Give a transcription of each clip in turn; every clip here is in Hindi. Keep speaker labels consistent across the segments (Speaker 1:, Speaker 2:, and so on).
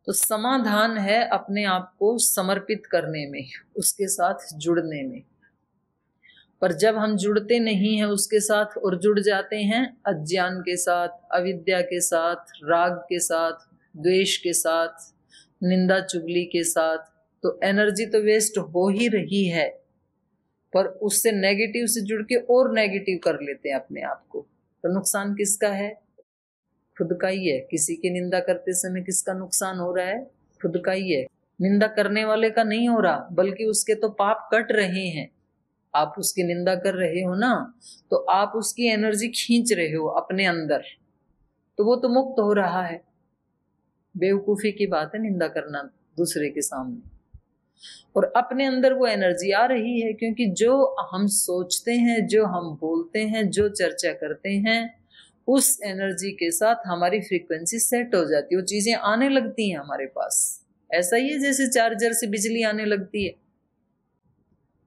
Speaker 1: तो समाधान है अपने आप को समर्पित करने में, उसके साथ जुड़ने में। पर जब हम जुड़ते नहीं हैं उसके साथ और जुड़ जाते हैं अज्ञान के साथ, अविद्या के साथ, राग के साथ, द्वेष के साथ, निंदा चुगली के साथ, तो एनर्जी तो वेस्ट हो ही रही है, पर उससे नेगेटिव से जुड़ के और नेगेटिव कर लेते हैं अपने आप को। तो नुकसान किसका है? खुद का ही है। किसी की निंदा करते समय किसका नुकसान हो रहा है? खुद का ही है। निंदा करने वाले का नहीं हो रहा, बल्कि उसके तो पाप कट रहे हैं। आप उसकी निंदा कर रहे हो ना, तो आप उसकी एनर्जी खींच रहे हो अपने अंदर, तो वो तो मुक्त हो रहा है। बेवकूफी की बात है निंदा करना दूसरे के सामने, और अपने अंदर वो एनर्जी आ रही है, क्योंकि जो हम सोचते हैं, जो हम बोलते हैं, जो चर्चा करते हैं, उस एनर्जी के साथ हमारी फ्रीक्वेंसी सेट हो जाती है, वो चीजें आने लगती हैं हमारे पास। ऐसा ही है जैसे चार्जर से बिजली आने लगती है।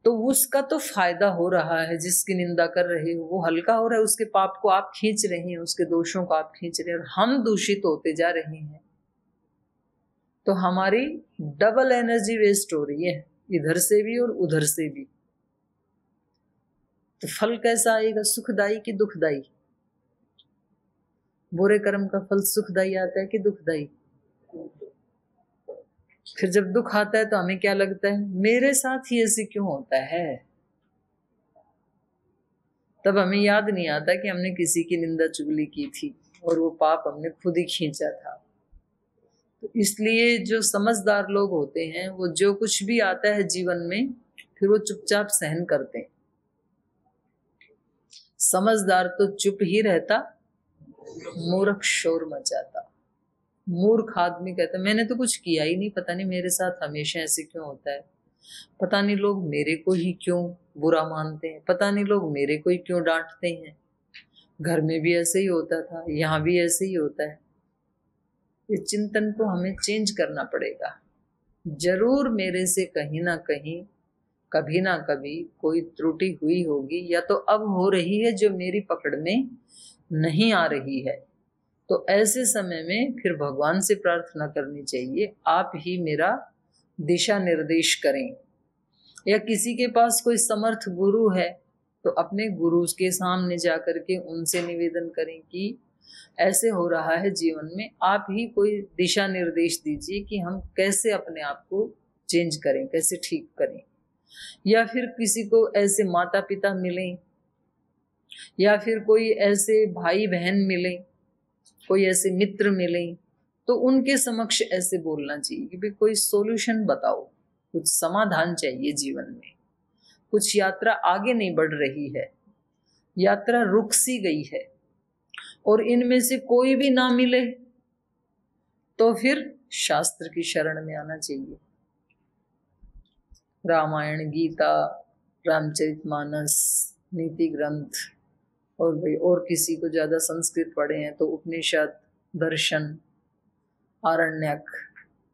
Speaker 1: तो उसका तो फायदा हो रहा है, जिसकी निंदा कर रहे हो वो हल्का हो रहा है, उसके पाप को आप खींच रहे हैं, उसके दोषों को आप खींच रहे हैं, और हम दूषित होते जा रहे हैं। तो हमारी डबल एनर्जी वेस्ट हो रही है, इधर से भी और उधर से भी। तो फल कैसा आएगा? सुखदाई कि दुखदाई? बुरे कर्म का फल सुखदाई आता है कि दुखदाई? फिर जब दुख आता है तो हमें क्या लगता है? मेरे साथ ही ऐसे क्यों होता है? तब हमें याद नहीं आता कि हमने किसी की निंदा चुगली की थी और वो पाप हमने खुद ही खींचा था। तो इसलिए जो समझदार लोग होते हैं वो जो कुछ भी आता है जीवन में, फिर वो चुपचाप सहन करते हैं। समझदार तो चुप ही रहता, मूर्ख शोर मचाता। मूर्ख आदमी कहता मैंने तो कुछ किया ही नहीं, पता नहीं मेरे साथ हमेशा ऐसे क्यों होता है, पता नहीं लोग मेरे को ही क्यों बुरा मानते हैं, पता नहीं लोग मेरे को ही क्यों डांटते हैं, घर में भी ऐसे ही होता था, यहाँ भी ऐसे ही होता है। इस चिंतन को हमें चेंज करना पड़ेगा। जरूर मेरे से कहीं ना कहीं, कभी ना कभी कोई त्रुटि हुई होगी, या तो अब हो रही है जो मेरी पकड़ में नहीं आ रही है। तो ऐसे समय में फिर भगवान से प्रार्थना करनी चाहिए, आप ही मेरा दिशा निर्देश करें। या किसी के पास कोई समर्थ गुरु है तो अपने गुरु के सामने जाकर के उनसे निवेदन करें कि ऐसे हो रहा है जीवन में, आप ही कोई दिशा निर्देश दीजिए कि हम कैसे अपने आप को चेंज करें, कैसे ठीक करें। या फिर किसी को ऐसे माता पिता मिलें, या फिर कोई ऐसे भाई बहन मिलें, कोई ऐसे मित्र मिलें, तो उनके समक्ष ऐसे बोलना चाहिए कि भाई कोई सॉल्यूशन बताओ, कुछ समाधान चाहिए जीवन में, कुछ यात्रा आगे नहीं बढ़ रही है, यात्रा रुक सी गई है। और इनमें से कोई भी ना मिले तो फिर शास्त्र की शरण में आना चाहिए। रामायण, गीता, रामचरितमानस, नीति ग्रंथ, और भाई और किसी को ज्यादा संस्कृत पढ़े हैं तो उपनिषद, दर्शन, आरण्यक,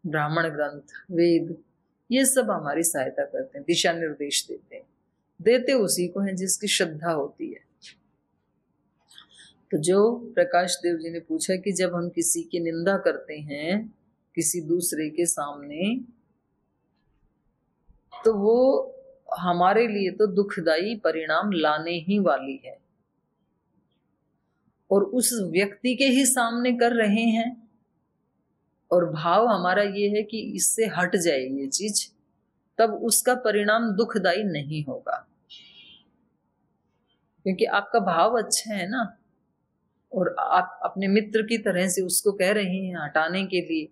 Speaker 1: ब्राह्मण ग्रंथ, वेद, ये सब हमारी सहायता करते हैं, दिशा निर्देश देते हैं। देते उसी को हैं जिसकी श्रद्धा होती है। तो जो प्रकाश देव जी ने पूछा कि जब हम किसी की निंदा करते हैं किसी दूसरे के सामने, तो वो हमारे लिए तो दुखदाई परिणाम लाने ही वाली है, और उस व्यक्ति के ही सामने कर रहे हैं, और भाव हमारा ये है कि इससे हट जाए ये चीज, तब उसका परिणाम दुखदाई नहीं होगा, क्योंकि आपका भाव अच्छा है ना, और आप अपने मित्र की तरह से उसको कह रहे हैं हटाने के लिए,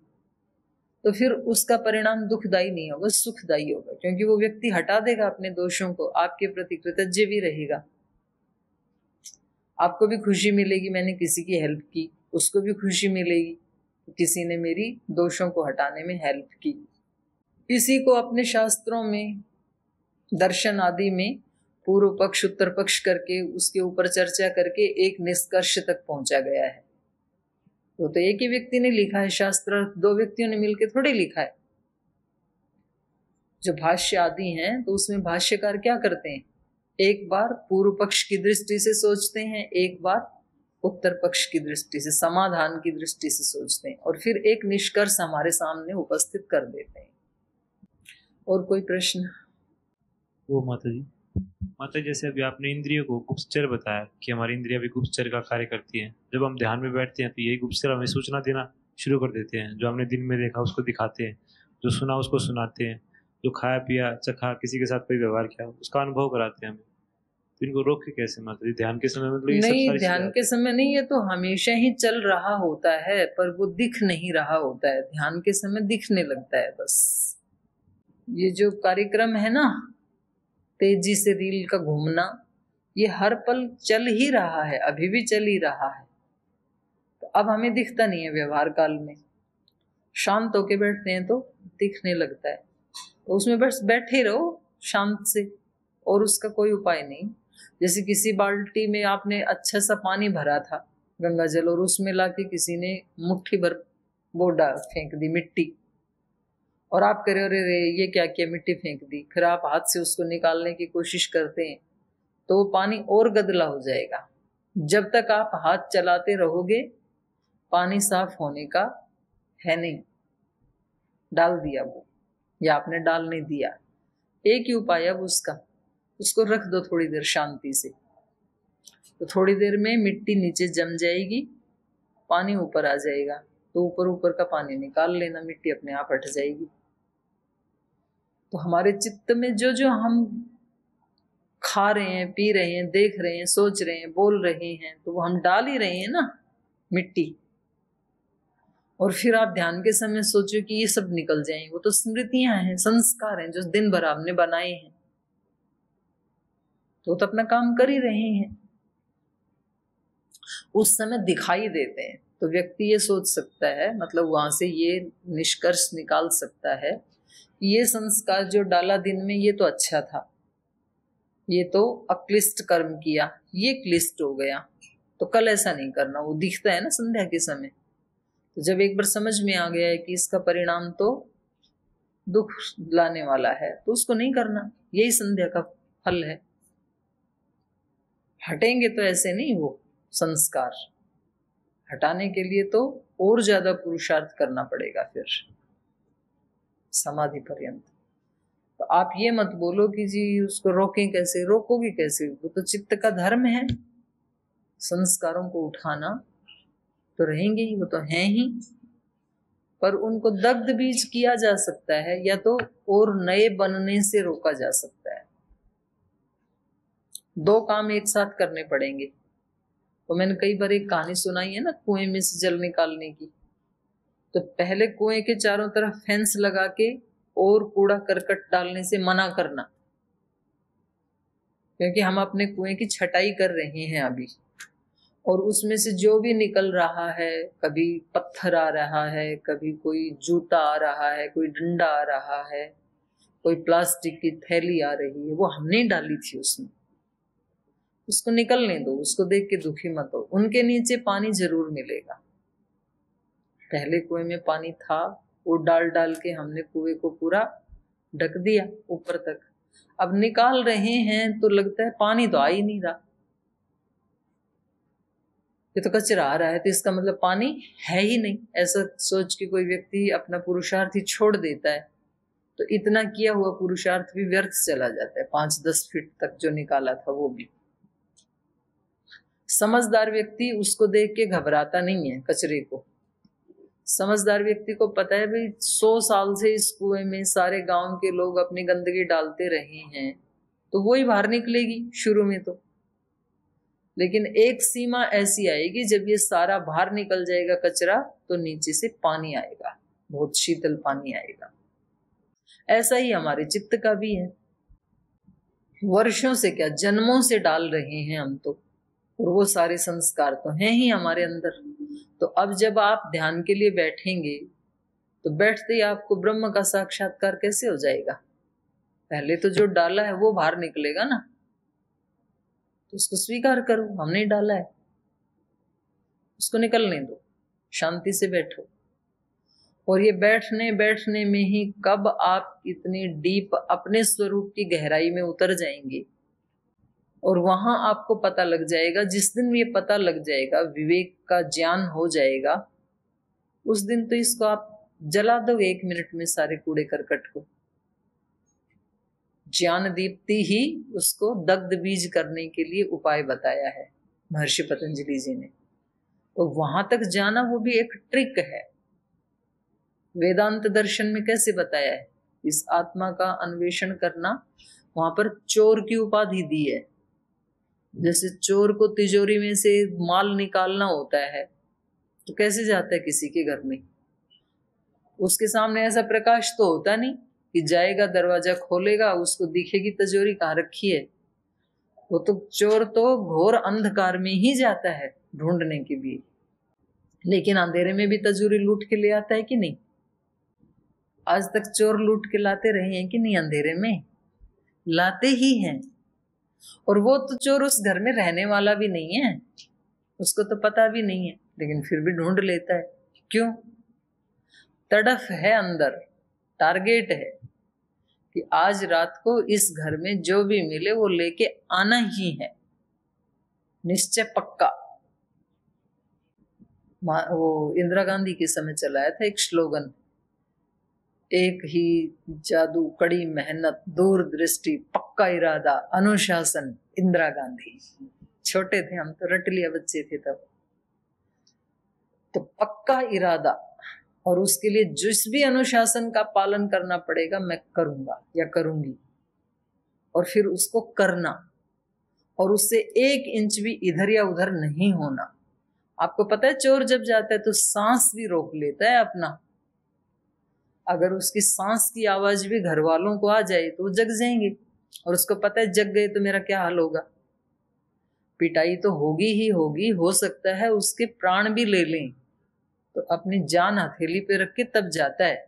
Speaker 1: तो फिर उसका परिणाम दुखदाई नहीं होगा, सुखदाई होगा, क्योंकि वो व्यक्ति हटा देगा अपने दोषों को, आपके प्रति कृतज्ञ भी रहेगा। आपको भी खुशी मिलेगी मैंने किसी की हेल्प की, उसको भी खुशी मिलेगी किसी ने मेरी दोषों को हटाने में हेल्प की। इसी को अपने शास्त्रों में, दर्शन आदि में पूर्व पक्ष उत्तर पक्ष करके उसके ऊपर चर्चा करके एक निष्कर्ष तक पहुंचा गया है। वो तो एक ही व्यक्ति ने लिखा है शास्त्र, दो व्यक्तियों ने मिलकर थोड़े लिखा है। जो भाष्य आदि हैं तो उसमें भाष्यकार क्या करते हैं, एक बार पूर्व पक्ष की दृष्टि से सोचते हैं, एक बार उत्तर पक्ष की दृष्टि से, समाधान की दृष्टि से सोचते हैं और फिर एक निष्कर्ष हमारे सामने उपस्थित कर देते हैं। और कोई प्रश्न?
Speaker 2: वो माता जी जैसे अभी आपने इंद्रियों को गुप्तचर बताया कि हमारी इंद्रियां भी गुप्तचर का कार्य करती हैं। जब हम ध्यान में बैठते हैं तो यही गुप्तचर हमें सूचना देना शुरू कर देते हैं। जो हमने दिन में देखा उसको दिखाते हैं, जो सुना उसको सुनाते हैं, जो खाया पिया चखा, किसी के साथ कोई व्यवहार किया उसका अनुभव कराते हैं हमें। तो इनको रोक के कैसे माता जी ध्यान के समय मतलब ये सब
Speaker 1: नहीं,
Speaker 2: सारी चीजें
Speaker 1: ध्यान
Speaker 2: आती
Speaker 1: के
Speaker 2: हैं?
Speaker 1: समय नहीं, ये तो हमेशा ही चल रहा होता है, पर वो दिख नहीं रहा होता है। ध्यान के समय दिखने लगता है बस। ये जो कार्यक्रम है ना, तेजी से रील का घूमना, ये हर पल चल ही रहा है, अभी भी चल ही रहा है। तो अब हमें दिखता नहीं है व्यवहार काल में। शांत होके बैठते हैं तो दिखने लगता है। तो उसमें बस बैठे रहो शांत से, और उसका कोई उपाय नहीं। जैसे किसी बाल्टी में आपने अच्छा सा पानी भरा था, गंगा जल, और उसमें लाके किसी ने मुट्ठी भर वो फेंक दी मिट्टी, और आप कह रहे हो अरे रे ये क्या किया, मिट्टी फेंक दी। फिर आप हाथ से उसको निकालने की कोशिश करते हैं तो वो पानी और गदला हो जाएगा। जब तक आप हाथ चलाते रहोगे पानी साफ होने का है नहीं। डाल दिया वो, या आपने डाल नहीं दिया, एक ही उपाय है उसका, उसको रख दो थोड़ी देर शांति से। तो थोड़ी देर में मिट्टी नीचे जम जाएगी, पानी ऊपर आ जाएगा। तो ऊपर ऊपर का पानी निकाल लेना, मिट्टी अपने आप हट जाएगी। तो हमारे चित्त में जो जो हम खा रहे हैं, पी रहे हैं, देख रहे हैं, सोच रहे हैं, बोल रहे हैं, तो वो हम डाल ही रहे हैं ना मिट्टी। और फिर आप ध्यान के समय सोचो कि ये सब निकल जाएं, वो तो स्मृतियां हैं, संस्कार हैं जो दिन भर आपने बनाए हैं, तो अपना काम कर ही रहे हैं। उस समय दिखाई देते हैं तो व्यक्ति ये सोच सकता है, मतलब वहां से ये निष्कर्ष निकाल सकता है कि ये संस्कार जो डाला दिन में ये तो अच्छा था, ये तो अक्लिष्ट कर्म किया, ये क्लिष्ट हो गया, तो कल ऐसा नहीं करना। वो दिखता है ना संध्या के समय। तो जब एक बार समझ में आ गया है कि इसका परिणाम तो दुख लाने वाला है, तो उसको नहीं करना। यही संध्या का फल है। हटेंगे तो ऐसे नहीं, वो संस्कार हटाने के लिए तो और ज्यादा पुरुषार्थ करना पड़ेगा फिर समाधि पर्यंत। तो आप ये मत बोलो कि जी उसको रोकें कैसे, रोकोगे कैसे, वो तो चित्त का धर्म है। संस्कारों को उठाना तो रहेंगे ही, वो तो हैं ही, पर उनको दग्ध बीज किया जा सकता है या तो और नए बनने से रोका जा सकता है। दो काम एक साथ करने पड़ेंगे। तो मैंने कई बार एक कहानी सुनाई है ना, कुएं में से जल निकालने की। तो पहले कुएं के चारों तरफ फेंस लगा के और कूड़ा करकट डालने से मना करना, क्योंकि हम अपने कुएं की छटाई कर रहे हैं अभी, और उसमें से जो भी निकल रहा है, कभी पत्थर आ रहा है, कभी कोई जूता आ रहा है, कोई डंडा आ रहा है, कोई प्लास्टिक की थैली आ रही है, वो हमने डाली थी उसमें, उसको निकलने दो, उसको देख के दुखी मत हो। उनके नीचे पानी जरूर मिलेगा। पहले कुएं में पानी था, वो डाल डाल के हमने कुएं को पूरा ढक दिया ऊपर तक। अब निकाल रहे हैं तो लगता है पानी तो आ ही नहीं रहा, ये तो कचरा आ रहा है, तो इसका मतलब पानी है ही नहीं। ऐसा सोच के कोई व्यक्ति अपना पुरुषार्थ ही छोड़ देता है, तो इतना किया हुआ पुरुषार्थ भी व्यर्थ चला जाता है। 5-10 फीट तक जो निकाला था वो भी। समझदार व्यक्ति उसको देख के घबराता नहीं है कचरे को। समझदार व्यक्ति को पता है भाई 100 साल से इस कुएं में सारे गांव के लोग अपनी गंदगी डालते रहे हैं, तो वो ही बाहर निकलेगी शुरू में तो। लेकिन एक सीमा ऐसी आएगी जब ये सारा बाहर निकल जाएगा कचरा, तो नीचे से पानी आएगा, बहुत शीतल पानी आएगा। ऐसा ही हमारे चित्त का भी है। वर्षों से क्या, जन्मों से डाल रहे हैं हम तो, और वो सारे संस्कार तो हैं ही हमारे अंदर। तो अब जब आप ध्यान के लिए बैठेंगे तो बैठते ही आपको ब्रह्म का साक्षात्कार कैसे हो जाएगा? पहले तो जो डाला है वो बाहर निकलेगा ना, तो उसको स्वीकार करो, हमने डाला है, उसको निकलने दो, शांति से बैठो। और ये बैठने बैठने में ही कब आप इतनी डीप अपने स्वरूप की गहराई में उतर जाएंगे और वहां आपको पता लग जाएगा, जिस दिन ये पता लग जाएगा, विवेक का ज्ञान हो जाएगा, उस दिन तो इसको आप जला दो 1 मिनट में, सारे कूड़े करकट को। ज्ञान दीप्ति ही उसको दग्ध बीज करने के लिए उपाय बताया है महर्षि पतंजलि जी ने। तो वहां तक जाना वो भी एक ट्रिक है। वेदांत दर्शन में कैसे बताया है, इस आत्मा का अन्वेषण करना, वहां पर चोर की उपाधि दी है। जैसे चोर को तिजोरी में से माल निकालना होता है, तो कैसे जाता है किसी के घर में, उसके सामने ऐसा प्रकाश तो होता नहीं कि जाएगा, दरवाजा खोलेगा, उसको दिखेगी तिजोरी कहाँ रखी है। वो तो चोर तो घोर अंधकार में ही जाता है ढूंढने के लिए। लेकिन अंधेरे में भी तिजोरी लूट के ले आता है कि नहीं? आज तक चोर लूट के लाते रहे हैं कि नहीं? अंधेरे में लाते ही हैं। और वो तो चोर उस घर में रहने वाला भी नहीं है, उसको तो पता भी नहीं है, लेकिन फिर भी ढूंढ लेता है। क्यों? तड़फ है अंदर, टारगेट है कि आज रात को इस घर में जो भी मिले वो लेके आना ही है, निश्चय पक्का। वो इंदिरा गांधी के समय चलाया था एक स्लोगन, एक ही जादू, कड़ी मेहनत, दूरदृष्टि, पक्का इरादा, अनुशासन, इंदिरा गांधी। छोटे थे हम तो, रट लिया बच्चे थे तब। तो पक्का इरादा, और उसके लिए जिस भी अनुशासन का पालन करना पड़ेगा मैं करूंगा या करूंगी, और फिर उसको करना, और उससे 1 इंच भी इधर या उधर नहीं होना। आपको पता है चोर जब जाता है तो सांस भी रोक लेता है अपना। अगर उसकी सांस की आवाज भी घर वालों को आ जाए तो वो जग जाएंगे, और उसको पता है जग गए तो मेरा क्या हाल होगा। पिटाई तो होगी ही होगी, हो सकता है उसके प्राण भी ले लें, तो अपनी जान हथेली पे रख के तब जाता है।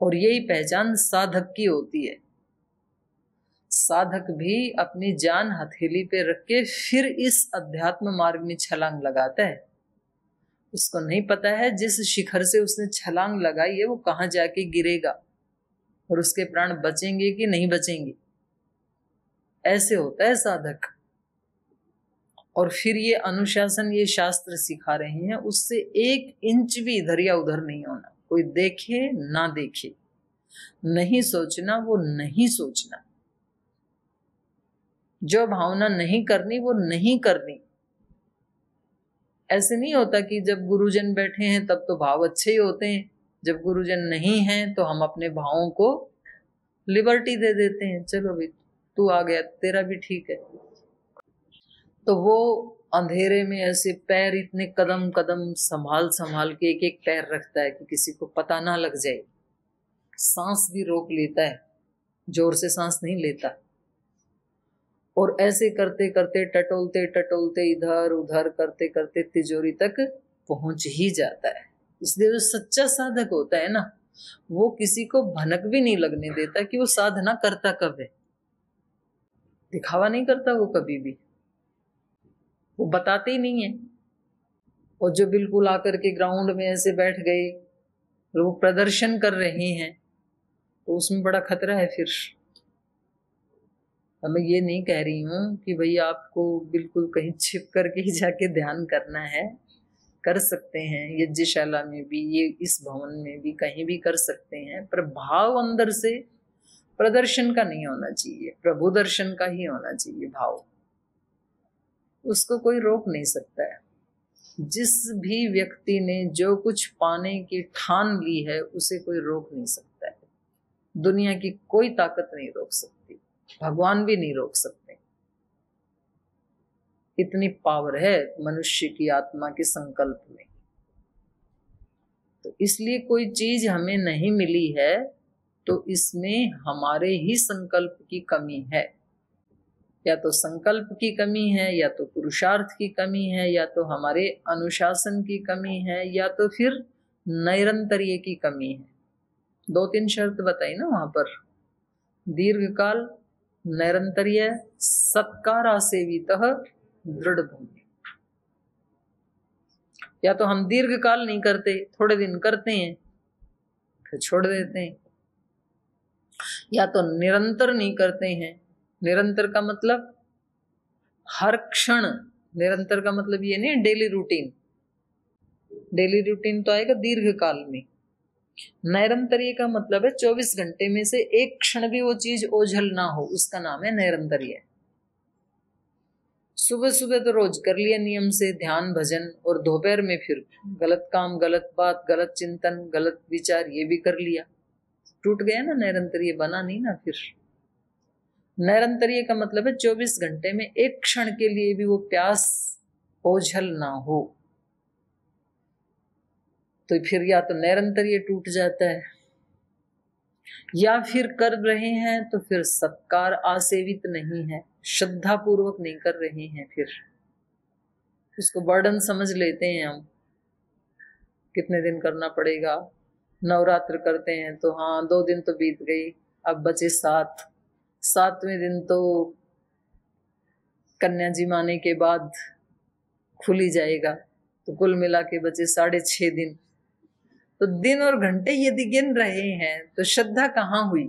Speaker 1: और यही पहचान साधक की होती है। साधक भी अपनी जान हथेली पे रख के फिर इस अध्यात्म मार्ग में छलांग लगाता है। उसको नहीं पता है जिस शिखर से उसने छलांग लगाई है वो कहाँ जाके गिरेगा, और उसके प्राण बचेंगे कि नहीं बचेंगे। ऐसे होता है साधक। और फिर ये अनुशासन, ये शास्त्र सिखा रहे हैं, उससे 1 इंच भी इधर या उधर नहीं होना। कोई देखे ना देखे, नहीं सोचना वो नहीं सोचना, जो भावना नहीं करनी वो नहीं करनी। ऐसे नहीं होता कि जब गुरुजन बैठे हैं तब तो भाव अच्छे ही होते हैं, जब गुरुजन नहीं हैं तो हम अपने भावों को लिबर्टी दे देते हैं, चलो भाई तू आ गया, तेरा भी ठीक है। तो वो अंधेरे में ऐसे पैर इतने कदम कदम संभाल संभाल के एक एक पैर रखता है कि किसी को पता ना लग जाए। सांस भी रोक लेता है, जोर से सांस नहीं लेता। और ऐसे करते करते, टटोलते टटोलते, इधर उधर करते करते तिजोरी तक पहुंच ही जाता है। इसलिए जो सच्चा साधक होता है ना, वो किसी को भनक भी नहीं लगने देता कि वो साधना करता कब है। दिखावा नहीं करता वो कभी भी, वो बताते ही नहीं है। और जो बिल्कुल आकर के ग्राउंड में ऐसे बैठ गए, वो प्रदर्शन कर रहे हैं, तो उसमें बड़ा खतरा है। फिर मैं ये नहीं कह रही हूँ कि भाई आपको बिल्कुल कहीं छिप करके ही जाके ध्यान करना है, कर सकते हैं यज्ञशाला में भी, ये इस भवन में भी, कहीं भी कर सकते हैं, पर भाव अंदर से प्रदर्शन का नहीं होना चाहिए, प्रभु दर्शन का ही होना चाहिए भाव। उसको कोई रोक नहीं सकता है। जिस भी व्यक्ति ने जो कुछ पाने की ठान ली है उसे कोई रोक नहीं सकता है। दुनिया की कोई ताकत नहीं रोक सकती, भगवान भी नहीं रोक सकते। इतनी पावर है मनुष्य की आत्मा के संकल्प में। तो इसलिए कोई चीज हमें नहीं मिली है तो इसमें हमारे ही संकल्प की कमी है। या तो संकल्प की कमी है, या तो पुरुषार्थ की कमी है, या तो हमारे अनुशासन की कमी है, या तो फिर नैरंतर्य की कमी है। 2-3 शर्त बताई ना वहां पर, दीर्घकाल, नैरंतर्य, सत्कारा सेवितः दृढ़ भूमि। या तो हम दीर्घकाल नहीं करते, थोड़े दिन करते हैं फिर छोड़ देते हैं, या तो निरंतर नहीं करते हैं, निरंतर का मतलब हर क्षण, निरंतर का मतलब ये नहीं डेली रूटीन, डेली रूटीन तो आएगा दीर्घ काल में। नैरंतर्य का मतलब है 24 घंटे में से एक क्षण भी वो चीज ओझल ना हो, उसका नाम है नैरंतर्य। सुबह सुबह तो रोज कर लिया नियम से ध्यान भजन, और दोपहर में फिर गलत काम, गलत बात, गलत चिंतन, गलत विचार, ये भी कर लिया, टूट गया ना नैरंतर्य, बना नहीं ना फिर। नैरंतर्य का मतलब है 24 घंटे में एक क्षण के लिए भी वो प्यास ओझल ना हो, तो फिर या तो नैरंतर्य टूट जाता है, या फिर कर रहे हैं तो फिर सत्कार आसेवित नहीं है, श्रद्धा पूर्वक नहीं कर रहे हैं, फिर उसको बर्डन समझ लेते हैं हम, कितने दिन करना पड़ेगा। नवरात्र करते हैं तो हाँ 2 दिन तो बीत गई, अब बचे 7, 7वें दिन तो कन्या जी माने के बाद खुल ही जाएगा, तो कुल मिला के बचे 6.5 दिन। तो दिन और घंटे यदि गिन रहे हैं तो श्रद्धा कहाँ हुई,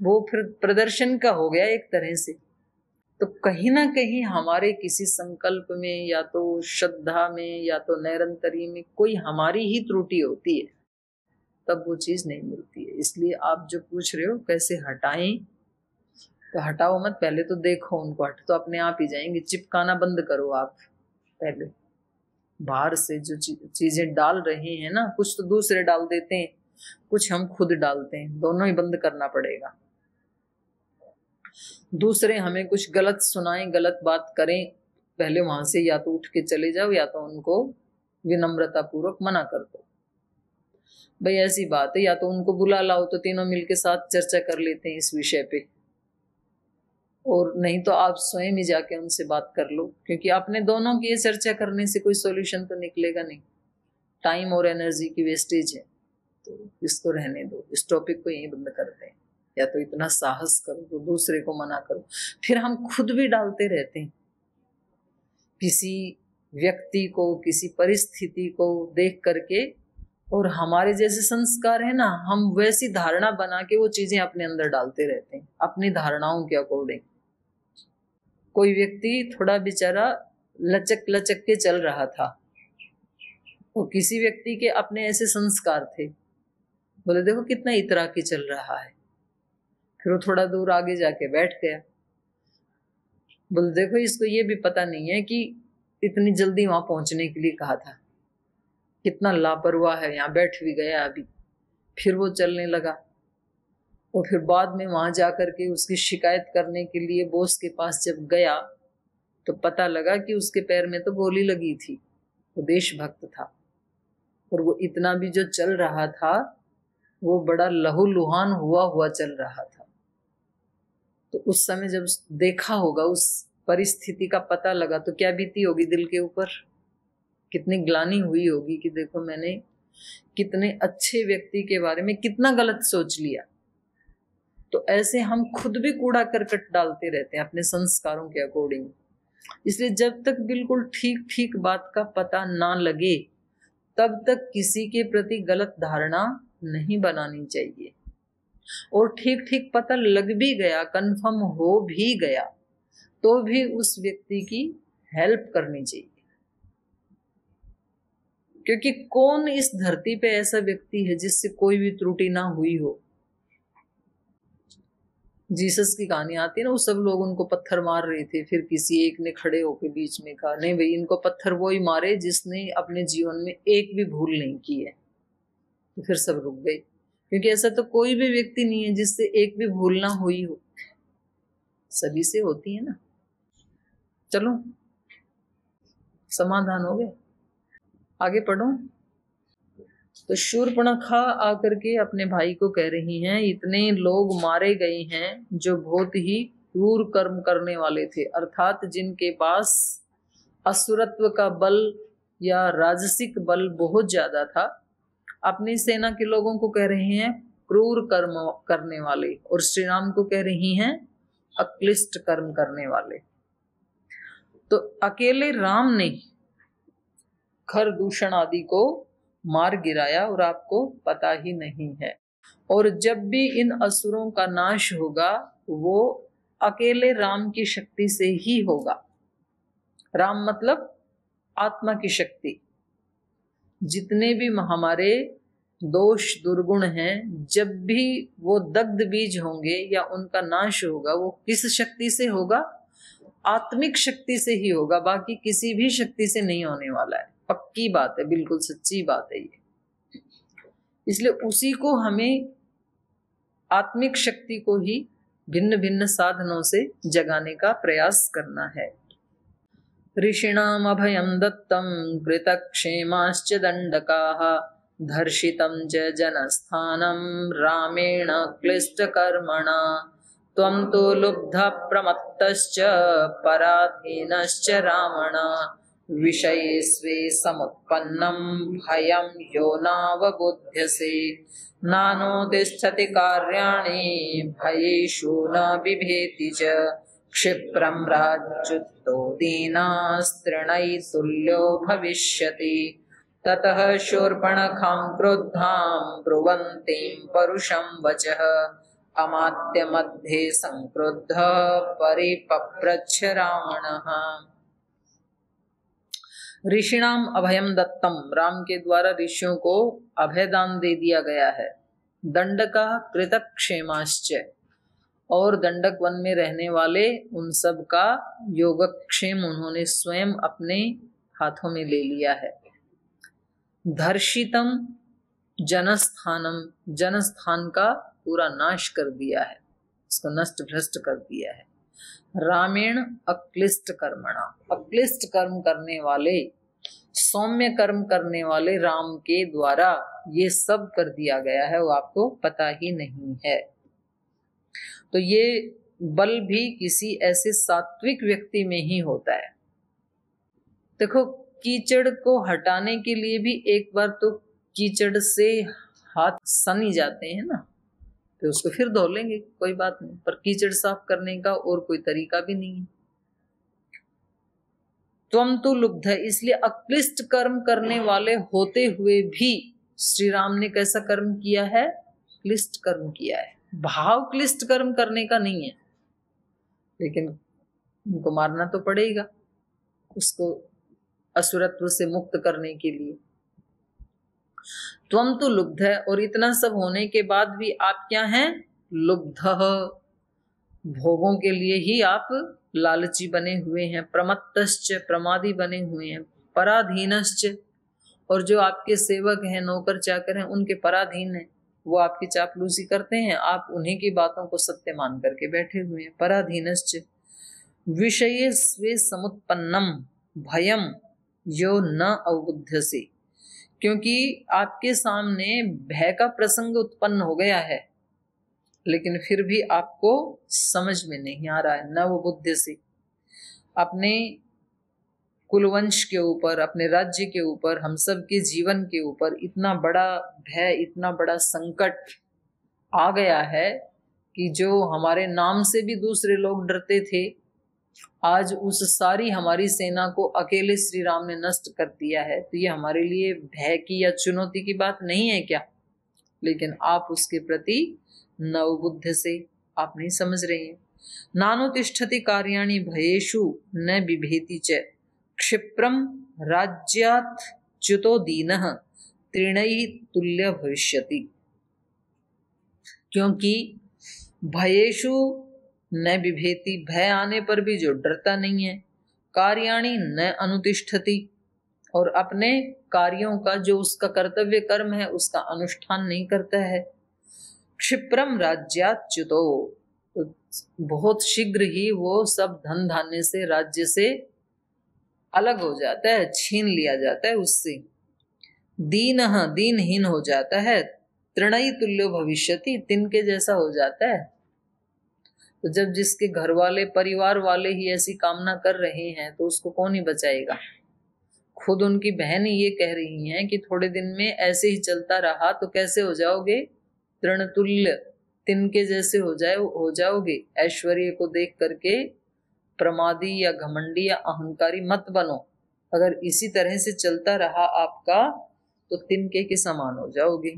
Speaker 1: वो फिर प्रदर्शन का हो गया एक तरह से। तो कहीं ना कहीं हमारे किसी संकल्प में, या तो श्रद्धा में, या तो नैरंतर्य में कोई हमारी ही त्रुटि होती है, तब वो चीज नहीं मिलती है। इसलिए आप जो पूछ रहे हो कैसे हटाएं, तो हटाओ मत, पहले तो देखो उनको, हट तो अपने आप ही जाएंगे। चिपकाना बंद करो आप, पहले बाहर से जो चीजें डाल रहे हैं ना, कुछ तो दूसरे डाल देते हैं, कुछ हम खुद डालते हैं, दोनों ही बंद करना पड़ेगा। दूसरे हमें कुछ गलत सुनाएं, गलत बात करें, पहले वहां से या तो उठ के चले जाओ, या तो उनको विनम्रता पूर्वक मना कर दो, भाई ऐसी बात है, या तो उनको बुला लाओ तो तीनों मिलके साथ चर्चा कर लेते हैं इस विषय पे, और नहीं तो आप स्वयं ही जाके उनसे बात कर लो, क्योंकि अपने दोनों की ये चर्चा करने से कोई सॉल्यूशन तो निकलेगा नहीं, टाइम और एनर्जी की वेस्टेज है। तो इसको रहने दो, इस टॉपिक को यहीं बंद करते हैं। या तो इतना साहस करो तो दूसरे को मना करो। फिर हम खुद भी डालते रहते हैं, किसी व्यक्ति को, किसी परिस्थिति को देख करके, और हमारे जैसे संस्कार है ना, हम वैसी धारणा बना के वो चीजें अपने अंदर डालते रहते हैं अपनी धारणाओं के अकॉर्डिंग। कोई व्यक्ति थोड़ा बेचारा लचक लचक के चल रहा था, वो किसी व्यक्ति के अपने ऐसे संस्कार थे, बोले देखो कितना इतरा के चल रहा है, फिर वो थोड़ा दूर आगे जाके बैठ गया, बोले देखो इसको ये भी पता नहीं है कि इतनी जल्दी वहां पहुंचने के लिए कहा था, कितना लापरवाह है, यहाँ बैठ भी गया अभी। फिर वो चलने लगा, और फिर बाद में वहां जाकर के उसकी शिकायत करने के लिए बॉस के पास जब गया तो पता लगा कि उसके पैर में तो गोली लगी थी, वो देशभक्त था, और वो इतना भी जो चल रहा था वो बड़ा लहूलुहान हुआ चल रहा था। तो उस समय जब देखा होगा, उस परिस्थिति का पता लगा, तो क्या बीती होगी दिल के ऊपर, कितनी ग्लानि हुई होगी कि देखो मैंने कितने अच्छे व्यक्ति के बारे में कितना गलत सोच लिया। तो ऐसे हम खुद भी कूड़ा करकट डालते रहते हैं अपने संस्कारों के अकॉर्डिंग। इसलिए जब तक बिल्कुल ठीक ठीक बात का पता ना लगे तब तक किसी के प्रति गलत धारणा नहीं बनानी चाहिए, और ठीक ठीक पता लग भी गया, कंफर्म हो भी गया, तो भी उस व्यक्ति की हेल्प करनी चाहिए। क्योंकि कौन इस धरती पे ऐसा व्यक्ति है जिससे कोई भी त्रुटि ना हुई हो। जीसस की कहानी आती है ना, वो सब लोग उनको पत्थर मार रहे थे, फिर किसी एक ने खड़े होकर बीच में कहा नहीं भाई, इनको पत्थर वो ही मारे जिसने अपने जीवन में एक भी भूल नहीं की है। तो फिर सब रुक गए, क्योंकि ऐसा तो कोई भी व्यक्ति नहीं है जिससे एक भी भूल ना हुई हो, सभी से होती है ना। चलो समाधान हो गया, आगे पढ़ो। तो शूर्पणखा आकर के अपने भाई को कह रही हैं, इतने लोग मारे गए हैं जो बहुत ही क्रूर कर्म करने वाले थे, अर्थात जिनके पास असुरत्व का बल या राजसिक बल बहुत ज्यादा था। अपनी सेना के लोगों को कह रहे हैं क्रूर कर्म करने वाले, और श्री राम को कह रही हैं अक्लिष्ट कर्म करने वाले। तो अकेले राम ने खर दूषण आदि को मार गिराया और आपको पता ही नहीं है। और जब भी इन असुरों का नाश होगा वो अकेले राम की शक्ति से ही होगा। राम मतलब आत्मा की शक्ति। जितने भी हमारे दोष दुर्गुण हैं, जब भी वो दग्ध बीज होंगे या उनका नाश होगा, वो किस शक्ति से होगा? आत्मिक शक्ति से ही होगा, बाकी किसी भी शक्ति से नहीं होने वाला है। पक्की बात है, बिल्कुल सच्ची बात है ये। इसलिए उसी को हमें, आत्मिक शक्ति को ही भिन्न भिन्न साधनों से जगाने का प्रयास करना है। ऋषिणाम अभयं दत्तं कृतक्षेमाश्च दण्डकाः धर्षितं च जनस्थानं रामेण क्लिष्टकर्मणा त्वं तु लुब्धः प्रमत्तश्च पराधीनश्च रावण विषये स्वे समुत्पन्नं भयं यो नावबुध्यसे नानोतिष्ठति कार्याणि भयेषु न बिभेति च क्षिप्रं राज्युतो दीनास्तृणैतुल्यो भविष्यति ततः शूर्पणखां क्रुद्धां ब्रुवन्तीं परुषं वचः अमात्य मध्ये संक्रुद्धः परिपप्रच्छ रावणः। ऋषिणाम अभयम दत्तम, राम के द्वारा ऋषियों को अभयदान दे दिया गया है। दंडका कृतक्षेमाश्च, और दंडक वन में रहने वाले उन सब का योगक्षेम उन्होंने स्वयं अपने हाथों में ले लिया है। धर्षितम जनस्थानम, जनस्थान का पूरा नाश कर दिया है, उसको नष्ट भ्रष्ट कर दिया है। रामेण अक्लिष्ट कर्मणा, अक्लिष्ट कर्म करने वाले, सौम्य कर्म करने वाले राम के द्वारा ये सब कर दिया गया है, वो आपको पता ही नहीं है। तो ये बल भी किसी ऐसे सात्विक व्यक्ति में ही होता है। देखो, कीचड़ को हटाने के लिए भी एक बार तो कीचड़ से हाथ सनी जाते हैं ना, तो उसको फिर धो लेंगे, कोई बात नहीं, पर कीचड़ साफ करने का और कोई तरीका भी नहीं है। त्वम तो लुब्ध है, इसलिए अक्लिष्ट कर्म करने वाले होते हुए भी श्री राम ने कैसा कर्म किया है? क्लिष्ट कर्म किया है। भाव क्लिष्ट कर्म करने का नहीं है, लेकिन उनको मारना तो पड़ेगा उसको असुरत्व से मुक्त करने के लिए। त्वम तो लुब्ध है, और इतना सब होने के बाद भी आप क्या हैं? लुब्ध, भोगों के लिए ही आप लालची बने हुए हैं। प्रमत्तश्च, प्रमादी बने हुए हैं। पराधीनश्च, और जो आपके सेवक हैं, नौकर चाकर हैं, उनके पराधीन हैं, वो आपकी चापलूसी करते हैं, आप उन्हीं की बातों को सत्य मान करके बैठे हुए हैं। पराधीनश्च विषये स्वे समुत्पन्नम भयम यो न अवबुध्यसे, क्योंकि आपके सामने भय का प्रसंग उत्पन्न हो गया है, लेकिन फिर भी आपको समझ में नहीं आ रहा है। न वो बुद्धि से अपने कुलवंश के ऊपर, अपने राज्य के ऊपर, हम सब के जीवन के ऊपर इतना बड़ा भय, इतना बड़ा संकट आ गया है कि जो हमारे नाम से भी दूसरे लोग डरते थे, आज उस सारी हमारी सेना को अकेले श्री राम ने नष्ट कर दिया है। तो ये हमारे लिए भय की या चुनौती की बात नहीं है क्या? लेकिन आप उसके प्रति नवबुद्ध से आप नहीं समझ रहे हैं। नानुतिष्ठति कार्याणि भयेषु न बिभेति च क्षिप्रम राज्यात् च्युतो दीनः त्रिणैः तुल्य भविष्यति, क्योंकि भयेषु न बिभेति, भय आने पर भी जो डरता नहीं है। कार्याणि न अनुतिष्ठति, और अपने कार्यों का, जो उसका कर्तव्य कर्म है, उसका अनुष्ठान नहीं करता है। क्षिप्रम राज्याच्युतो, बहुत शीघ्र ही वो सब धन धान्य से, राज्य से अलग हो जाता है, छीन लिया जाता है उससे। दीनः, दीनहीन हो जाता है। त्रिणई तुल्यो भविष्यति, तिनके जैसा हो जाता है। तो जब जिसके घर वाले, परिवार वाले ही ऐसी कामना कर रहे हैं, तो उसको कौन ही बचाएगा? खुद उनकी बहन ही ये कह रही हैं कि थोड़े दिन में ऐसे ही चलता रहा तो कैसे हो जाओगे? तृणतुल्य, तिनके जैसे हो जाओगे। ऐश्वर्य को देख करके प्रमादी या घमंडी या अहंकारी मत बनो। अगर इसी तरह से चलता रहा आपका, तो तिनके के समान हो जाओगे।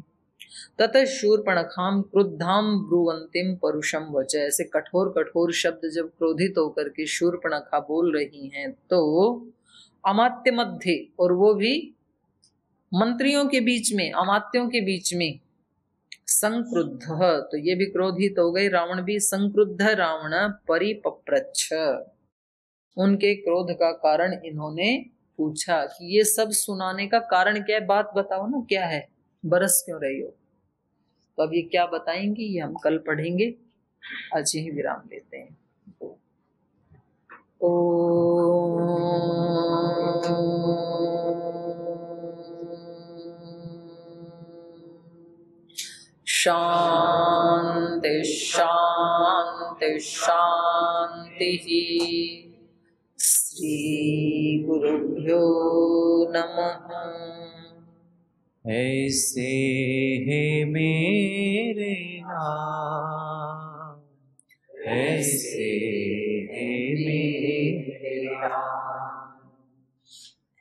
Speaker 1: ततः शूर्पणखाम क्रुद्धाम ब्रुवंतिम परुषम वच। ऐसे कठोर कठोर शब्द जब क्रोधित होकर के शूर्पणखा बोल रही हैं तो अमात्य मध्य, और वो भी मंत्रियों के बीच में, अमात्यों के बीच में, संक्रुद्ध, तो ये भी क्रोधित हो गए, रावण भी। संक्रुद्ध रावण परिपप्रच्छ, उनके क्रोध का कारण इन्होंने पूछा कि ये सब सुनाने का कारण क्या है, बात बताओ ना, क्या है, बरस क्यों रही हो। तो अब ये क्या बताएंगी ये हम कल पढ़ेंगे, आज यही विराम लेते हैं। शांति शांति शांति। श्री गुरुभ्यो नमः।
Speaker 3: ऐसे है मेरे नाम, ऐसे है मेरे नाम,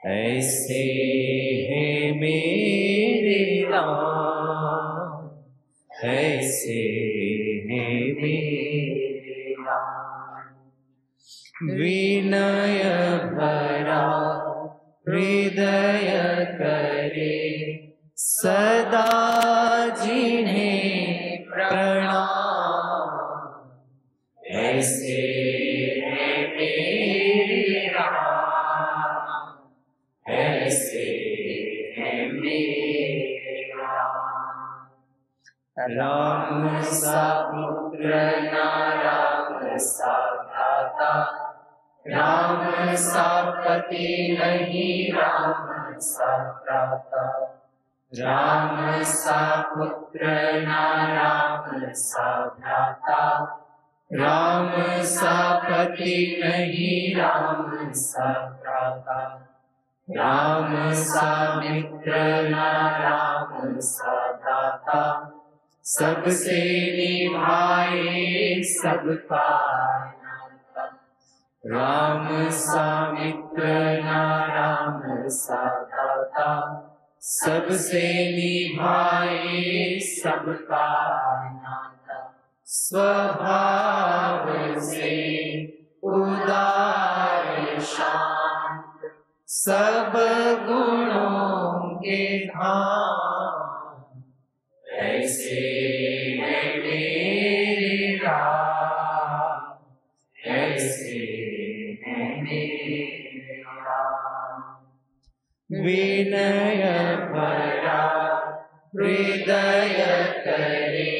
Speaker 3: ऐसे है मेरे नाम, ऐसे है मेरे नाम। विनय भरा हृदय करे सदा जिन्हें प्रणाम, ऐसे है मेरे राम, ऐसे है मेरे राम। राम सा पुत्र ना राम सा भ्राता, राम सा पति नहीं राम सा भ्राता, राम सा पुत्र ना राम सा भ्राता, राम सा पति नहीं राम सा भ्राता, राम सा मित्र ना राम सा दाता, सबसे निभाए सबका नाता। राम सा मित्र ना राम सा दाता, सबसे निभाए सबका नाता। स्वभाव से उदार शांत, सब गुणों के धाम, ऐसे है मेरे राम, ऐसे है मेरे राम। विनय भरा हृदय करे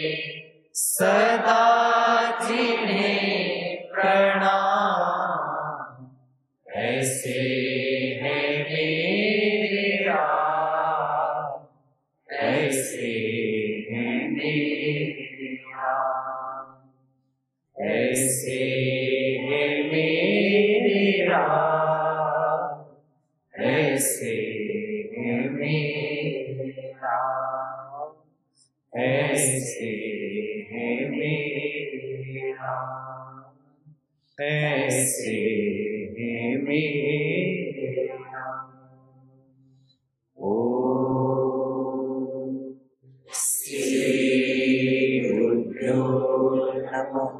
Speaker 3: सदा जिन्हें प्रणाम, ऐसे है मेरे राम, ऐसे है मेरे राम, ऐसे है मेरे राम, ऐसे है मेरे राम, ऐसे है मेरे राम, ऐसे है मेरे राम। ओम श्री गुरुभ्यो नमः।